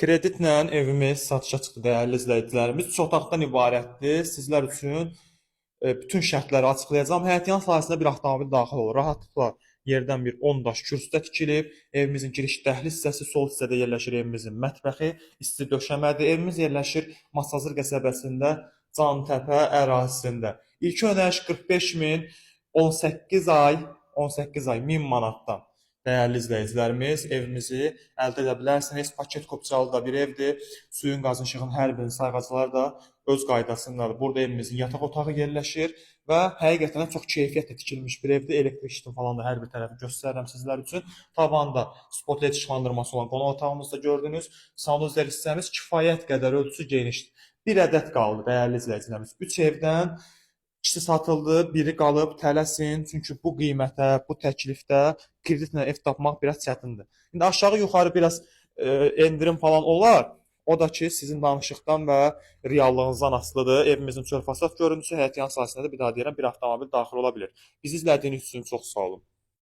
Kreditlə evimiz satışa çıxdı dəyərli izləyicilərimiz. 3 otaqdan ibarətdir. Sizlər üçün bütün şərtləri açıqlayacağam. Həyətyan sahəsinə bir avtomobil daxil olur. Rahatlıqla yerdən bir 10 daş kürsüdə tikilib. Evimizin giriş dəhliz hissəsi sol hissədə yerləşir evimizin mətbəxi, isti döşəmədir. Evimiz yerləşir Masazır qəsəbəsində, Cantəpə ərazisində. İlk ödəniş 45 min, 18 ay 1000 manatdan. Dəyərli izləyicilərimiz, evimizi əldə edə bilərsiniz. Paket kopçalı da bir evdir. Suyun, qazın, işığın hər birinin sayğacıları da öz qaydasındadır. Burada evimizin yataq otağı yerləşir və həqiqətən çox keyfiyyətlə tikilmiş bir evdir. Elektrik işi falan da hər bir tərəfi göstərirəm sizlər üçün. Tavanda spotlight işıqlandırması olan qonaq otağımızda gördünüz. Sanuzel hissəmiz kifayət qədər ölçüsü genişdir. Bir ədəd qaldı dəyərli izləyicilərimiz. 3 evdən İkisi satıldı, biri qalıb, tələsin. Çünki bu qiymətə, bu təklifdə kreditlə ev tapmaq biraz çətindir. İndi aşağı yuxarı biraz endirim falan olar. O da ki, sizin danışıqdan və reallığınızdan asılıdır. Evimizin çöl fasad görüntüsü həyətyan sahəsində də bir daha deyirəm, bir avtomobil daxil ola bilər. Bizi izlədiyiniz üçün çox sağ olun.